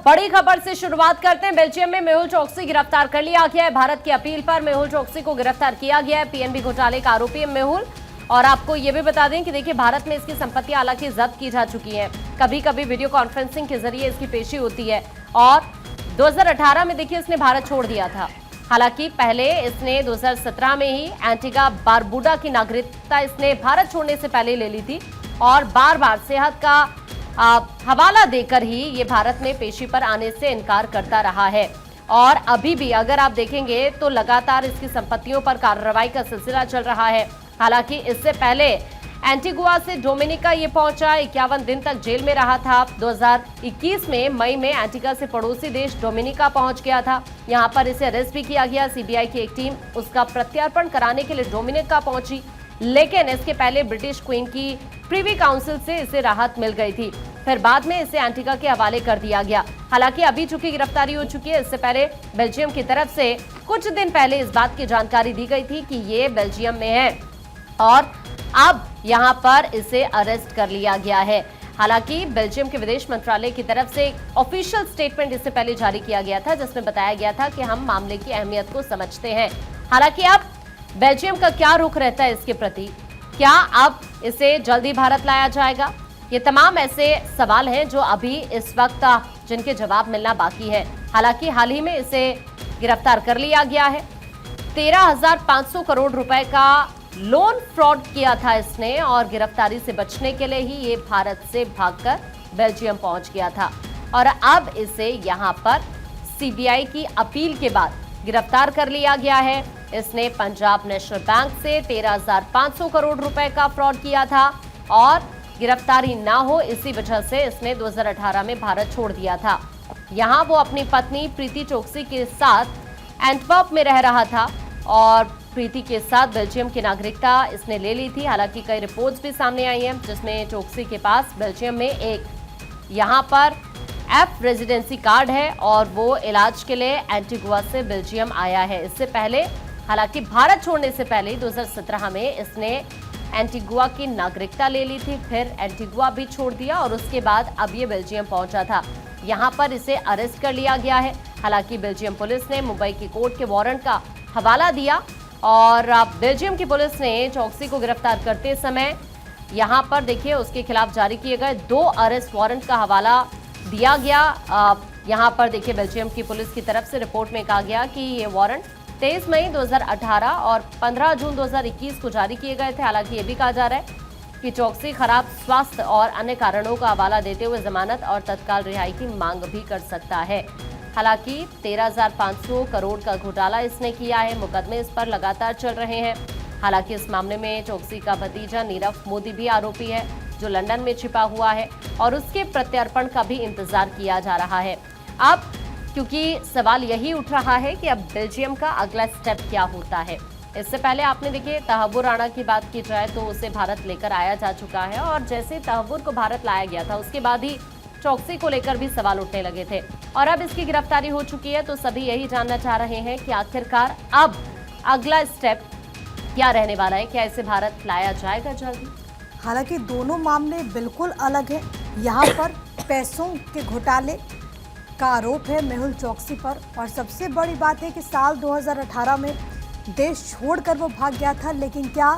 बड़ी खबर से शुरुआत करते हैं। बेल्जियम में मेहुल चोकसी गिरफ्तार कर लिया गया है। भारत की अपील पर मेहुल चोकसी को गिरफ्तार किया गया है। पीएनबी घोटाले का आरोपी है मेहुल। और आपको यह भी बता दें कि देखिए, भारत में इसकी संपत्तियां हालांकि जब्त की जा चुकी हैं। कभी कभी वीडियो कॉन्फ्रेंसिंग के जरिए इसकी पेशी होती है और 2018 में देखिए इसने भारत छोड़ दिया था। हालांकि पहले इसने 2017 में ही एंटीगा बारबुडा की नागरिकता इसने भारत छोड़ने से पहले ले ली थी और बार बार सेहत का हवाला देकर ही ये भारत में पेशी पर आने से इनकार करता रहा है। और अभी भी अगर आप देखेंगे तो लगातार इसकी संपत्तियों पर कार्रवाई का सिलसिला चल रहा है। हालांकि इससे पहले एंटीगुआ से डोमिनिका ये पहुंचा, 51 दिन तक जेल में रहा था। 2021 में मई में एंटीगा से पड़ोसी देश डोमिनिका पहुंच गया था। यहां पर इसे अरेस्ट भी किया गया। सीबीआई की एक टीम उसका प्रत्यार्पण कराने के लिए डोमिनिका पहुंची, लेकिन इसके पहले ब्रिटिश क्वीन की प्रीवी काउंसिल से इसे राहत मिल गई थी। फिर बाद में इसे एंटीगा के हवाले कर दिया गया। हालांकि अभी चूंकि गिरफ्तारी हो चुकी है, इससे पहले बेल्जियम की तरफ से कुछ दिन पहले इस बात की जानकारी दी गई थी कि ये बेल्जियम में है और अब यहां पर इसे अरेस्ट कर लिया गया है। हालांकि बेल्जियम के विदेश मंत्रालय की तरफ से एक ऑफिशियल स्टेटमेंट इससे पहले जारी किया गया था, जिसमें बताया गया था कि हम मामले की अहमियत को समझते हैं। हालांकि अब बेल्जियम का क्या रुख रहता है इसके प्रति? क्या अब इसे जल्दी भारत लाया जाएगा? ये तमाम ऐसे सवाल हैं जो अभी इस वक्त जिनके जवाब मिलना बाकी है। हालांकि हाल ही में इसे गिरफ्तार कर लिया गया है। 13,500 करोड़ रुपए का लोन फ्रॉड किया था इसने और गिरफ्तारी से बचने के लिए ही ये भारत से भागकर बेल्जियम पहुंच गया था और अब इसे यहां पर सीबीआई की अपील के बाद गिरफ्तार कर लिया गया है। इसने पंजाब नेशनल बैंक से 13,500 करोड़ रुपए का फ्रॉड किया था और गिरफ्तारी ना हो इसी वजह से इसने 2018 में भारत छोड़ दिया था। यहां वो अपनी पत्नी प्रीति चोकसी के साथ एंटवर्प में रह रहा था और प्रीति के साथ बेल्जियम की नागरिकता इसने ले ली थी। हालांकि कई रिपोर्ट्स भी सामने आई हैं जिसमें चोकसी के पास बेल्जियम में एक यहां पर एफ रेजिडेंसी कार्ड है और वो इलाज के लिए एंटीगुआ से बेल्जियम आया है। इससे पहले हालांकि भारत छोड़ने से पहले 2017 में इसने एंटीगुआ की नागरिकता ले ली थी, फिर एंटीगुआ भी छोड़ दिया और उसके बाद अब ये बेल्जियम पहुंचा था। यहां पर इसे अरेस्ट कर लिया गया है। हालांकि बेल्जियम पुलिस ने मुंबई की कोर्ट के वारंट का हवाला दिया और बेल्जियम की पुलिस ने चोकसी को गिरफ्तार करते समय यहां पर देखिए उसके खिलाफ जारी किए गए 2 अरेस्ट वारंट का हवाला दिया गया। यहां पर देखिए बेल्जियम की पुलिस की तरफ से रिपोर्ट में कहा गया कि ये वारंट 23 मई 2018 और 15 जून 2021 को जारी किए गए थे। हालांकि ये भी कहा जा रहा है कि चोकसी खराब स्वास्थ्य और अन्य कारणों का हवाला देते हुए जमानत और तत्काल रिहाई की मांग भी कर सकता है। हालांकि 13,500 करोड़ का घोटाला इसने किया है। मुकदमे इस पर लगातार चल रहे हैं। हालांकि इस मामले में चोकसी का भतीजा नीरव मोदी भी आरोपी है जो लंदन में छिपा हुआ है और उसके प्रत्यार्पण का भी इंतजार किया जा रहा है। अब क्योंकि सवाल यही उठ रहा है कि अब बेल्जियम का अगला स्टेप क्या होता है। इससे पहले आपने देखिए तहव्वुर राणा की बात की जाए तो उसे भारत लेकर आया जा चुका है और जैसे तहव्वुर को भारत लाया गया था उसके बाद ही चोकसी को लेकर भी सवाल उठने लगे थे और अब इसकी गिरफ्तारी हो चुकी है। तो सभी यही जानना चाह रहे हैं कि आखिरकार अब अगला स्टेप क्या रहने वाला है, क्या इसे भारत लाया जाएगा जल्दी? हालांकि दोनों मामले बिल्कुल अलग हैं। यहाँ पर पैसों के घोटाले का आरोप है मेहुल चोकसी पर और सबसे बड़ी बात है कि साल 2018 में देश छोड़कर वो भाग गया था, लेकिन क्या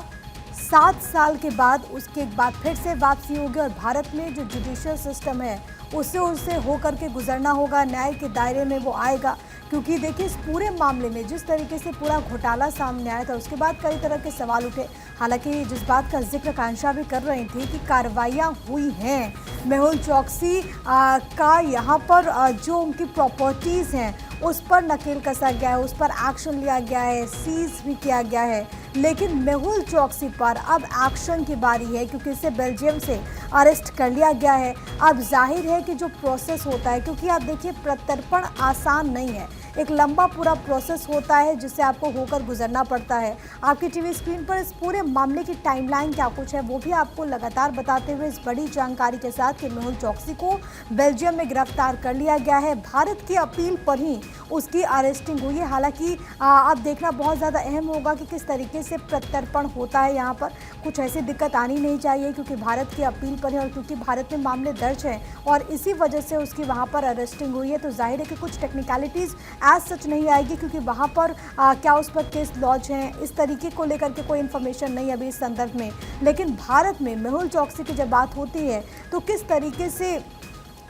7 साल के बाद उसके एक बार फिर से वापसी होगी और भारत में जो जुडिशियल सिस्टम है उसे होकर के गुजरना होगा, न्याय के दायरे में वो आएगा। क्योंकि देखिए इस पूरे मामले में जिस तरीके से पूरा घोटाला सामने आया था उसके बाद कई तरह के सवाल उठे। हालांकि जिस बात का जिक्र कांक्षा भी कर रही थी कि कार्रवाइयाँ हुई हैं, मेहुल चोकसी का यहाँ पर जो उनकी प्रॉपर्टीज़ हैं उस पर नकेल कसा गया है, उस पर एक्शन लिया गया है, सीज भी किया गया है। लेकिन मेहुल चोकसी पर अब एक्शन की बारी है क्योंकि इसे बेल्जियम से अरेस्ट कर लिया गया है। अब जाहिर है कि जो प्रोसेस होता है, क्योंकि आप देखिए प्रत्यर्पण आसान नहीं है, एक लंबा पूरा प्रोसेस होता है जिससे आपको होकर गुजरना पड़ता है। आपकी टीवी स्क्रीन पर इस पूरे मामले की टाइमलाइन क्या कुछ है वो भी आपको लगातार बताते हुए इस बड़ी जानकारी के साथ कि मेहुल चोकसी को बेल्जियम में गिरफ्तार कर लिया गया है। भारत की अपील पर ही उसकी अरेस्टिंग हुई है। हालांकि अब देखना बहुत ज़्यादा अहम होगा कि किस तरीके तरीके से प्रत्यर्पण होता है यहाँ पर, कुछ ऐसी दिक्कत आनी नहीं चाहिए, क्योंकि भारत की अपील पर है और क्योंकि भारत में मामले दर्ज हैं और इसी वजह से उसकी वहाँ पर अरेस्टिंग हुई है, तो जाहिर है कि कुछ टेक्निकलिटीज़ एज सच नहीं आएगी, क्योंकि वहाँ पर क्या उस पर केस लॉन्च हैं, इस तरीके को लेकर के कोई इन्फॉर्मेशन नहीं अभी इस संदर्भ में। लेकिन भारत में मेहुल चौकसी की जब बात होती है तो किस तरीके से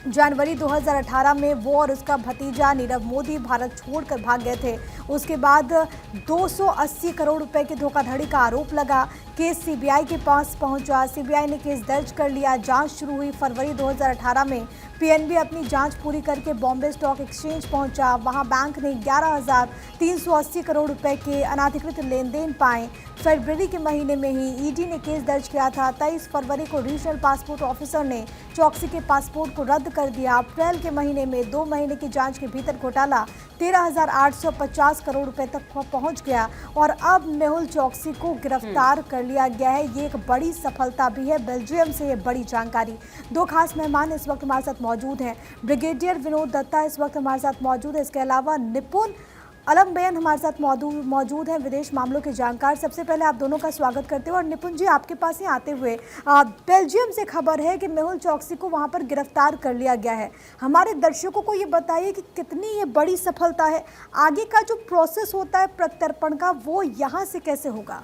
जनवरी 2018 में वो और उसका भतीजा नीरव मोदी भारत छोड़कर भाग गए थे, उसके बाद 280 करोड़ रुपए की धोखाधड़ी का आरोप लगा, केस सीबीआई के पास पहुंचा, सीबीआई ने केस दर्ज कर लिया, जांच शुरू हुई। फरवरी 2018 में पीएनबी अपनी जांच पूरी करके बॉम्बे स्टॉक एक्सचेंज पहुंचा, वहां बैंक ने 11,380 करोड़ रुपए के अनाधिकृत लेन देन पाए। फरवरी के महीने में ही ईडी ने केस दर्ज किया था। 23 फरवरी को रीजनल पासपोर्ट ऑफिसर ने चौकसी के पासपोर्ट को रद्द कर दिया। अप्रैल के महीने में 2 महीने की जांच के भीतर घोटाला 13,850 करोड़ रुपए तक पहुंच गया और अब मेहुल चौकसी को गिरफ्तार कर लिया गया है। ये एक बड़ी सफलता भी है। बेल्जियम से ये बड़ी जानकारी। 2 खास मेहमान इस वक्त हमारे साथ मौजूद हैं। ब्रिगेडियर विनोद दत्ता इस वक्त हमारे साथ मौजूद है, इसके अलावा निपुण अलमबेन हमारे साथ मौजूद हैं, विदेश मामलों के जानकार। सबसे पहले आप दोनों का स्वागत करते हुए और निपुण जी आपके पास ही आते हुए, बेल्जियम से खबर है कि मेहुल चौकसी को वहां पर गिरफ्तार कर लिया गया है। हमारे दर्शकों को ये बताइए कि कितनी ये बड़ी सफलता है, आगे का जो प्रोसेस होता है प्रत्यर्पण का वो यहाँ से कैसे होगा?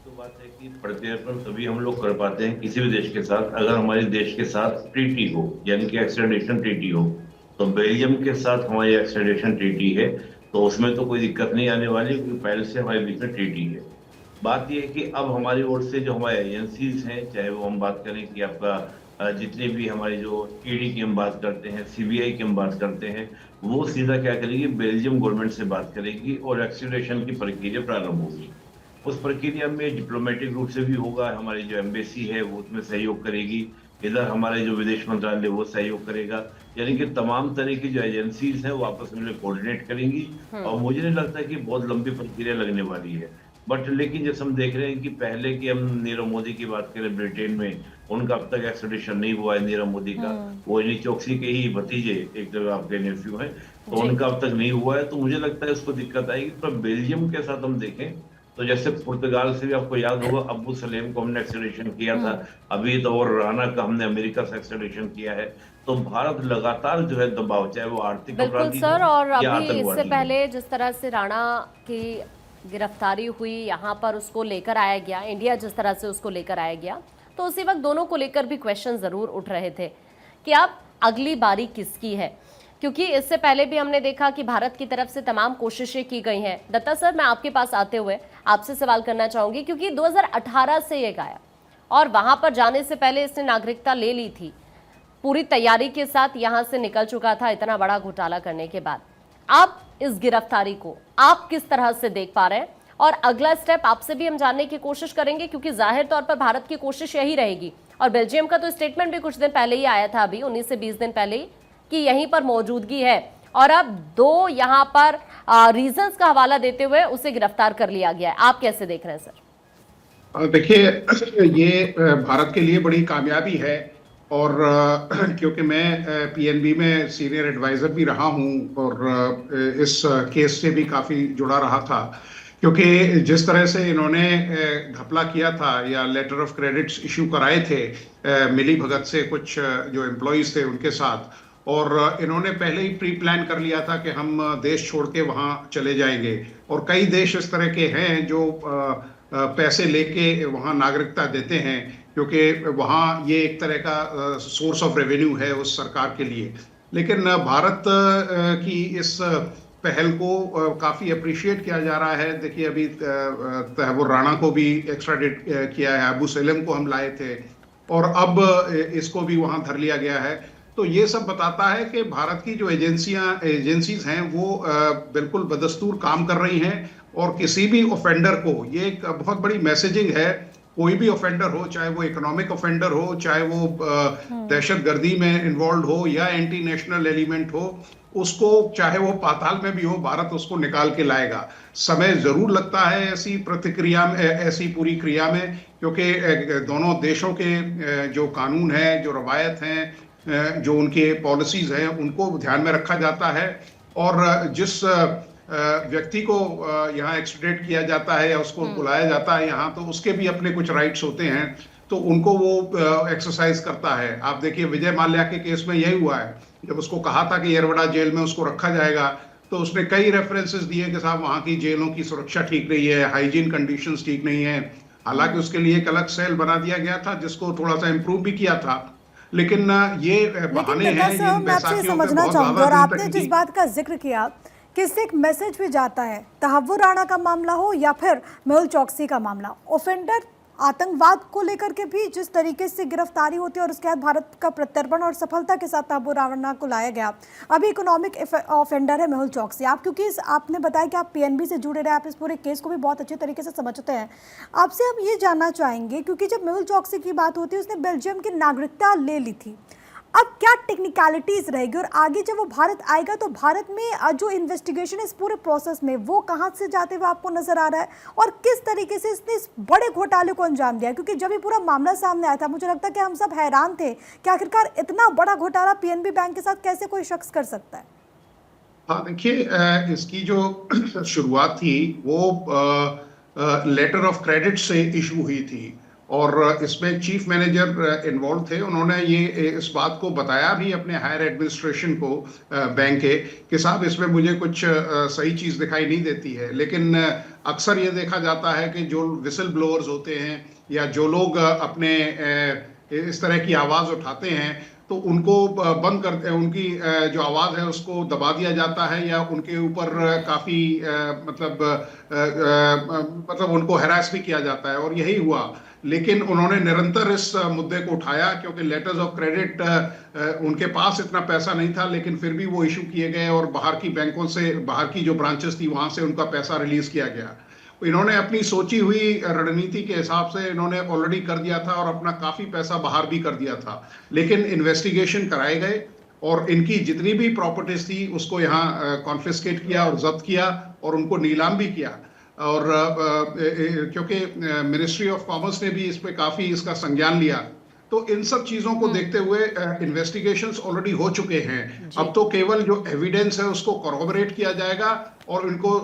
तो बात है कि प्रत्यर्पण तभी हम लोग कर पाते हैं किसी भी देश के साथ अगर हमारे देश के साथ ट्रीटी हो, यानी कि एक्स्ट्राडिशन ट्रीटी हो। तो बेल्जियम के साथ हमारी एक्स्ट्राडिशन ट्रीटी है, तो उसमें तो कोई दिक्कत नहीं आने वाली, क्योंकि पहले से हमारे बीच में ट्रीटी है। बात यह है कि अब हमारी ओर से जो हमारे एजेंसीज हैं, चाहे वो हम बात करें कि आपका जितने भी हमारे जो ईडी की हम बात करते हैं, सीबीआई की हम बात करते हैं, वो सीधा क्या करेगी, बेल्जियम गवर्नमेंट से बात करेगी और एक्स्ट्राडिशन की प्रक्रिया प्रारंभ होगी। उस प्रक्रिया में डिप्लोमेटिक रूप से भी होगा, हमारी जो एम्बेसी है वो उसमें सहयोग करेगी, इधर हमारे जो विदेश मंत्रालय वो सहयोग करेगा, यानी कि तमाम तरह की जो एजेंसीज हैं वो आपस में कोऑर्डिनेट करेंगी। और मुझे नहीं लगता कि बहुत लंबी प्रक्रिया लगने वाली है। बट लेकिन जैसे हम देख रहे हैं कि पहले की हम नीरव मोदी की बात करें, ब्रिटेन में उनका अब तक एक्स्ट्राडिशन नहीं हुआ है नीरव मोदी का। वो चौकसी के ही भतीजे एक जगह आपके नेफ्यू हैं, तो उनका अब तक नहीं हुआ है। तो मुझे लगता है उसको दिक्कत आएगी। पर बेल्जियम के साथ हम देखें तो जैसे पुर्तगाल से भी आपको याद होगा, अब्बू सलेम को हमने एक्स्ट्राडिशन किया था, अभी तो और राना का हमने अमेरिका से एक्स्ट्राडिशन किया है। तो भारत लगातार जो है दबाव, चाहे वो आर्थिक बिल्कुल सर, और अभी इससे पहले जिस तरह से राणा की गिरफ्तारी हुई, यहाँ पर उसको लेकर आया गया, इंडिया जिस तरह से उसको लेकर आया गया, तो उसी वक्त दोनों को लेकर भी क्वेश्चन जरूर उठ रहे थे कि अब अगली बारी किसकी है, क्योंकि इससे पहले भी हमने देखा कि भारत की तरफ से तमाम कोशिशें की गई हैं। दत्ता सर, मैं आपके पास आते हुए आपसे सवाल करना चाहूंगी, क्योंकि 2018 से ये गया और वहां पर जाने से पहले इसने नागरिकता ले ली थी, पूरी तैयारी के साथ यहां से निकल चुका था इतना बड़ा घोटाला करने के बाद। अब इस गिरफ्तारी को आप किस तरह से देख पा रहे हैं, और अगला स्टेप आपसे भी हम जानने की कोशिश करेंगे, क्योंकि जाहिर तौर पर भारत की कोशिश यही रहेगी। और बेल्जियम का तो स्टेटमेंट भी कुछ दिन पहले ही आया था, अभी 19 से 20 दिन पहले ही, कि यहीं पर मौजूदगी है, और अब 2 यहां पर रीजंस का हवाला देते हुए उसे गिरफ्तार कर लिया गया है। आप कैसे देख रहे हैं सर? देखिए, ये भारत के लिए बड़ी कामयाबी है, और क्योंकि मैं पीएनबी में सीनियर एडवाइजर भी रहा हूं और इस केस से भी काफी जुड़ा रहा था, क्योंकि जिस तरह से इन्होंने घपला किया था या लेटर ऑफ क्रेडिट्स इशू कराए थे मिली भगत से कुछ जो एम्प्लॉइज थे उनके साथ, और इन्होंने पहले ही प्री प्लान कर लिया था कि हम देश छोड़ के वहाँ चले जाएंगे। और कई देश इस तरह के हैं जो पैसे लेके वहाँ नागरिकता देते हैं, क्योंकि वहाँ ये एक तरह का सोर्स ऑफ रेवेन्यू है उस सरकार के लिए। लेकिन भारत की इस पहल को काफ़ी अप्रिशिएट किया जा रहा है। देखिए, अभी तहव्वुर राणा को भी एक्स्ट्राडिट किया है, अबू सलेम को हम लाए थे, और अब इसको भी वहाँ धर लिया गया है। तो ये सब बताता है कि भारत की जो एजेंसीज हैं वो बिल्कुल बदस्तूर काम कर रही हैं, और किसी भी ऑफेंडर को, ये एक बहुत बड़ी मैसेजिंग है, कोई भी ऑफेंडर हो, चाहे वो इकोनॉमिक ऑफेंडर हो, चाहे वो दहशतगर्दी में इन्वॉल्व हो या एंटी नेशनल एलिमेंट हो, उसको चाहे वो पाताल में भी हो, भारत उसको निकाल के लाएगा। समय जरूर लगता है ऐसी प्रतिक्रिया में, ऐसी पूरी क्रिया में, क्योंकि दोनों देशों के जो कानून है, जो रवायत हैं, जो उनके पॉलिसीज हैं, उनको ध्यान में रखा जाता है। और जिस व्यक्ति को यहाँ एक्सट्रेडिट किया जाता है या उसको बुलाया जाता है यहाँ, तो उसके भी अपने कुछ राइट्स होते हैं, तो उनको वो एक्सरसाइज करता है। आप देखिए विजय माल्या के केस में यही हुआ है, जब उसको कहा था कि येरवड़ा जेल में उसको रखा जाएगा, तो उसने कई रेफरेंसेस दिए कि साहब वहाँ की जेलों की सुरक्षा ठीक नहीं है, हाइजीन कंडीशंस ठीक नहीं है। हालांकि उसके लिए एक अलग सेल बना दिया गया था जिसको थोड़ा सा इम्प्रूव भी किया था, लेकिन ये बहाने हैं। लेकिन मैं आपसे समझना चाहूंगी, और आपने जिस बात का जिक्र किया कि इससे एक मैसेज भी जाता है, तहव्वुर राणा का मामला हो या फिर मेहुल चौकसी का मामला, ऑफेंडर आतंकवाद को लेकर के भी जिस तरीके से गिरफ्तारी होती है और उसके बाद भारत का प्रत्यर्पण और सफलता के साथ तहव्वुर राणा को लाया गया। अभी इकोनॉमिक ऑफेंडर है मेहुल चौकसी। आप क्योंकि आपने बताया कि आप पीएनबी से जुड़े रहे, आप इस पूरे केस को भी बहुत अच्छे तरीके से समझते हैं, आपसे हम ये जानना चाहेंगे, क्योंकि जब मेहुल चौकसी की बात होती है उसने बेल्जियम की नागरिकता ले ली थी, अब क्या टेक्निकलिटीज रहेगी और आगे जब वो भारत आएगा तो भारत में जो इन्वेस्टिगेशन है इस पूरे प्रोसेस में वो कहां से जाते हुए आपको नजर आ रहा है और किस तरीके से इसने इस बड़े घोटाले को अंजाम दिया? क्योंकि जब ये पूरा मामला सामने आया था मुझे लगता है कि हम सब हैरान थे कि आखिरकार इतना बड़ा घोटाला पीएनबी बैंक के साथ कैसे कोई शख्स कर सकता है। हाँ देखिए, इसकी जो शुरुआत थी वो लेटर ऑफ क्रेडिट से इशू हुई थी और इसमें चीफ मैनेजर इन्वॉल्व थे। उन्होंने ये इस बात को बताया भी अपने हायर एडमिनिस्ट्रेशन को बैंक के कि साहब इसमें मुझे कुछ सही चीज़ दिखाई नहीं देती है। लेकिन अक्सर ये देखा जाता है कि जो विसल ब्लोअर्स होते हैं या जो लोग अपने इस तरह की आवाज़ उठाते हैं तो उनको बंद करते हैं, उनकी जो आवाज़ है उसको दबा दिया जाता है या उनके ऊपर काफ़ी मतलब उनको हैरास भी किया जाता है, और यही हुआ। लेकिन उन्होंने निरंतर इस मुद्दे को उठाया क्योंकि लेटर्स ऑफ क्रेडिट उनके पास इतना पैसा नहीं था, लेकिन फिर भी वो इशू किए गए और बाहर की बैंकों से, बाहर की जो ब्रांचेस थी वहां से उनका पैसा रिलीज किया गया। इन्होंने अपनी सोची हुई रणनीति के हिसाब से इन्होंने ऑलरेडी कर दिया था और अपना काफी पैसा बाहर भी कर दिया था। लेकिन इन्वेस्टिगेशन कराए गए और इनकी जितनी भी प्रॉपर्टीज थी उसको यहाँ कॉन्फिस्केट किया और जब्त किया और उनको नीलाम भी किया। और क्योंकि मिनिस्ट्री ऑफ कॉमर्स ने भी इस पे काफी इसका संज्ञान लिया, तो इन सब चीजों को देखते हुए इन्वेस्टिगेशंस ऑलरेडी हो चुके हैं। अब तो केवल जो एविडेंस है उसको कॉरबोरेट किया जाएगा और इनको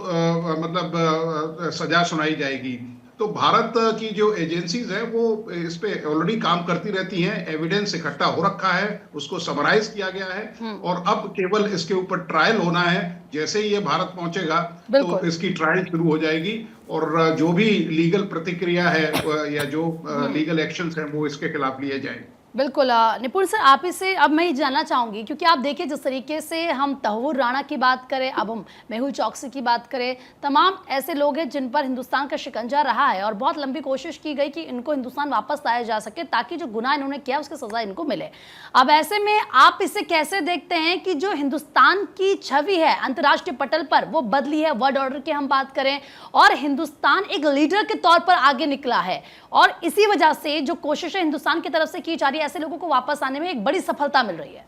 मतलब सजा सुनाई जाएगी। तो भारत की जो एजेंसीज है वो इस पे ऑलरेडी काम करती रहती हैं, एविडेंस इकट्ठा हो रखा है, उसको समराइज किया गया है और अब केवल इसके ऊपर ट्रायल होना है। जैसे ही ये भारत पहुंचेगा तो इसकी ट्रायल शुरू हो जाएगी और जो भी लीगल प्रतिक्रिया है या जो लीगल एक्शंस हैं वो इसके खिलाफ लिए जाएंगे। बिल्कुल निपुण सर, आप इससे अब मैं ये जानना चाहूंगी, क्योंकि आप देखिए जिस तरीके से हम तहव्वुर राणा की बात करें, अब हम मेहुल चौकसी की बात करें, तमाम ऐसे लोग हैं जिन पर हिंदुस्तान का शिकंजा रहा है और बहुत लंबी कोशिश की गई कि इनको हिंदुस्तान वापस लाया जा सके ताकि जो गुनाह इन्होंने किया उसकी सजा इनको मिले। अब ऐसे में आप इसे कैसे देखते हैं कि जो हिंदुस्तान की छवि है अंतर्राष्ट्रीय पटल पर वो बदली है, वर्ल्ड ऑर्डर की हम बात करें, और हिंदुस्तान एक लीडर के तौर पर आगे निकला है और इसी वजह से जो कोशिशें हिंदुस्तान की तरफ से की जा रही है ऐसे लोगों को वापस आने में एक बड़ी सफलता मिल रही है।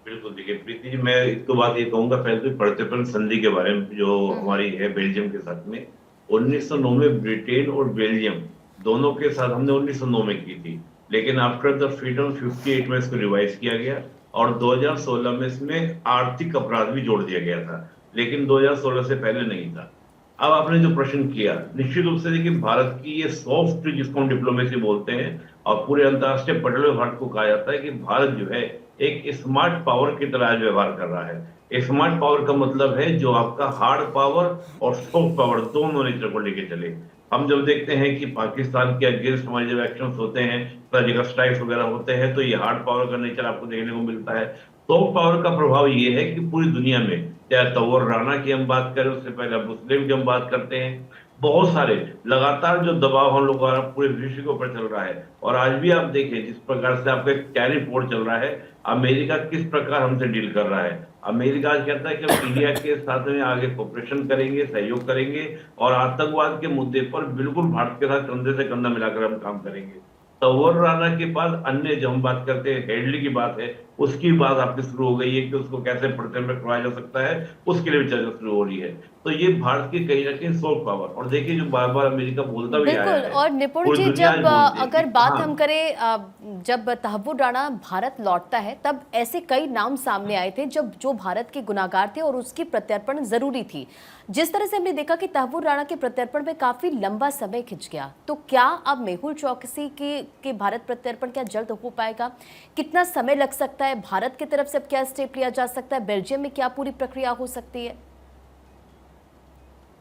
बिल्कुल, देखिए प्रीति जी, मैं एक तो बात ये कहूंगा पहले तो प्रत्यर्पण संधि के बारे में जो हमारी है बेल्जियम के साथ में। 1909 में ब्रिटेन और बेल्जियम दोनों के साथ हमने 1909 में की थी, लेकिन आफ्टर द फ्रीडम 58 में इसको रिवाइज किया गया और 2016 में इसमें आर्थिक अपराध भी जोड़ दिया गया था, लेकिन 2016 से पहले नहीं था। अब आपने जो प्रश्न किया, निश्चित रूप से देखिए भारत की ये सॉफ्ट जिसको हम डिप्लोमेसी बोलते हैं और पूरे अंतर्राष्ट्रीय पटल में भारत को कहा जाता है कि भारत जो है एक स्मार्ट पावर की तरह व्यवहार कर रहा है। स्मार्ट पावर का मतलब है जो आपका हार्ड पावर और सॉफ्ट पावर दोनों नेचर को लेके चले। हम जब देखते हैं कि पाकिस्तान के अगेंस्ट हमारे जब एक्शंस होते हैं, सर्जिकल स्ट्राइक्स वगैरह होते हैं, तो ये हार्ड पावर का नेचर आपको देखने को मिलता है। सॉफ्ट पावर का प्रभाव ये है कि पूरी दुनिया में, चाहे तहव्वुर राणा की हम बात करें, उससे पहले अबू सलेम की हम बात करते हैं, बहुत सारे लगातार जो दबाव हम लोग पूरे विश्व के ऊपर चल रहा है। और आज भी आप देखें जिस प्रकार से आपका एक टैरिफ वॉर चल रहा है, अमेरिका किस प्रकार हमसे डील कर रहा है। अमेरिका आज कहता है कि हम इंडिया के साथ में आगे कोऑपरेशन करेंगे, सहयोग करेंगे और आतंकवाद के मुद्दे पर बिल्कुल भारत के साथ कंधे से कंधा मिलाकर हम काम करेंगे। तहव्वुर राणा के बाद अन्य जो हम बात करते हैं, हेडली की बात है, उसकी बात आपकी शुरू हो गई है कि उसको कैसे प्रत्यर्पण करवाया जा सकता है, उसके लिए भी चर्चा शुरू हो रही है। तो तो ये भारत की कहीं ना कहीं सॉफ्ट पावर, और देखिए जो बार बार अमेरिका बोलता भी आया बिल्कुल। है, और निपुण पूरी जी, दुनिया आज जब बोलती है अगर कि बात हाँ, हम करें जब तहव्वुर राणा भारत लौटता है तब ऐसे कई नाम सामने आए थे जब जो भारत के गुनाहगार थे और उसकी प्रत्यर्पण जरूरी थी। जिस तरह से हमने देखा कि तहव्वुर राणा के प्रत्यर्पण में काफी लंबा समय खिंच गया, तो क्या अब मेहुल चौकसी के भारत प्रत्यर्पण क्या जल्द हो पाएगा? कितना समय लग सकता है? भारत की तरफ से अब क्या स्टेप लिया जा सकता है? बेल्जियम में क्या पूरी प्रक्रिया हो सकती है?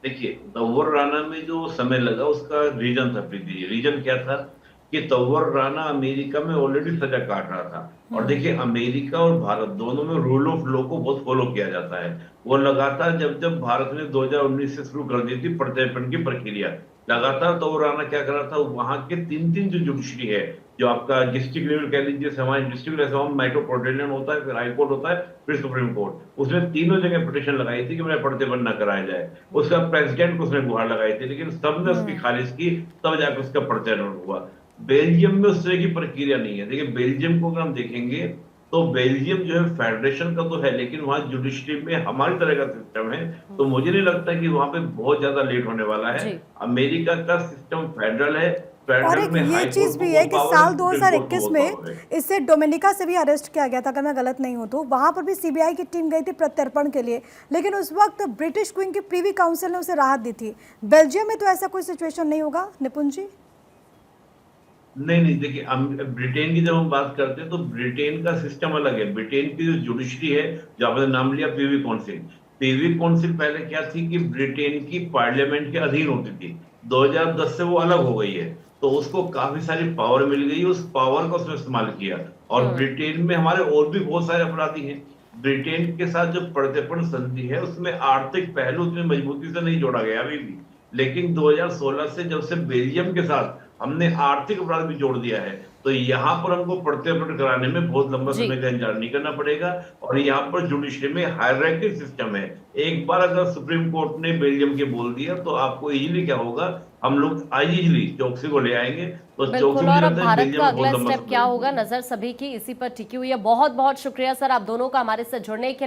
देखिए तंवर राणा में जो समय लगा उसका रीजन था प्रीति जी। रीजन क्या था कि तंवर राणा अमेरिका में ऑलरेडी सजा काट रहा था, और देखिए अमेरिका और भारत दोनों में रूल ऑफ लॉ को बहुत फॉलो किया जाता है। वो लगातार जब जब भारत ने 2019 से शुरू कर दी थी प्रत्यर्पण की प्रक्रिया, लगातार तंवर राणा क्या कर रहा था, वहां के तीन तीन जो जुडिशरी है, जो आपका डिस्ट्रिक्ट लेवल कह लीजिए, हमारे डिस्ट्रिक्ट लेवल मेट्रोपोलिटन होता है, फिर हाई कोर्ट होता है, फिर सुप्रीम कोर्ट, उसमें तीनों जगह पिटीशन लगाई थी कि मेरा प्रत्यर्पण न कराया जाए। उसका प्रेसिडेंट को उसने गुहार लगाई थी, लेकिन सबने उसकी खारिज की, तब जाकर उसका प्रत्यर्पण हुआ। बेल्जियम में उस तरह की प्रक्रिया नहीं है। देखिए बेल्जियम को अगर हम देखेंगे तो बेल्जियम जो है फेडरेशन का तो है, लेकिन वहां जुडिशरी में हमारी तरह का सिस्टम है, तो मुझे नहीं लगता कि वहां पे बहुत ज्यादा लेट होने वाला है। जी। अमेरिका का सिस्टम फेडरल है, और फेडरल एक में ये हाई चीज कोर्ट भी को है कि बहुत साल पावर है, सुप्रीम कोर्ट को 2021 बहुत में पावर है। इससे डोमिनिका से भी अरेस्ट किया गया था, अगर मैं गलत नहीं हूं तो वहां पर भी सीबीआई की टीम गई थी प्रत्यर्पण के लिए, लेकिन उस वक्त ब्रिटिश क्वीन की प्रीवी काउंसिल ने उसे राहत दी थी। बेल्जियम में तो ऐसा कोई सिचुएशन नहीं होगा निपुण जी? नहीं नहीं, देखिए ब्रिटेन की जब हम बात करते हैं तो ब्रिटेन का सिस्टम अलग है। ब्रिटेन की जो जुडिशरी है, जो आपने नाम लिया पीवी काउंसिल, पीवी काउंसिल पहले क्या थी कि ब्रिटेन की पार्लियामेंट के अधीन होती थी। 2010 से वो अलग हो गई है, तो उसको काफी सारी पावर मिल गई, उस पावर का उसने इस्तेमाल किया। और ब्रिटेन में हमारे और भी बहुत सारे अपराधी हैं। ब्रिटेन के साथ जो प्रत्यर्पण संधि है उसमें आर्थिक पहलू उतनी मजबूती से नहीं जोड़ा गया अभी भी, लेकिन 2016 से जब से बेल्जियम के साथ हमने आर्थिक अपराध भी जोड़ दिया है, तो यहाँ पर हमको प्रत्यर्पण कराने में बहुत लंबा जी। समय का इंतजार नहीं करना पड़ेगा। और यहाँ पर जुडिशरी में हायरार्की सिस्टम है। एक बार अगर सुप्रीम कोर्ट ने बेल्जियम के बोल दिया तो आपको इजीली क्या होगा, हम लोग इजीली चौकसी को ले आएंगे। तो चौकसी बिल्कुल। मुझे और अब लगता है भारत बेल्जियम का में बहुत अगला लंबा स्टेप समय क्या होगा, लगेगा। नजर सभी की इसी पर टिकी हुई है। बहुत बहुत शुक्रिया सर आप दोनों का हमारे साथ जुड़ने के लिए।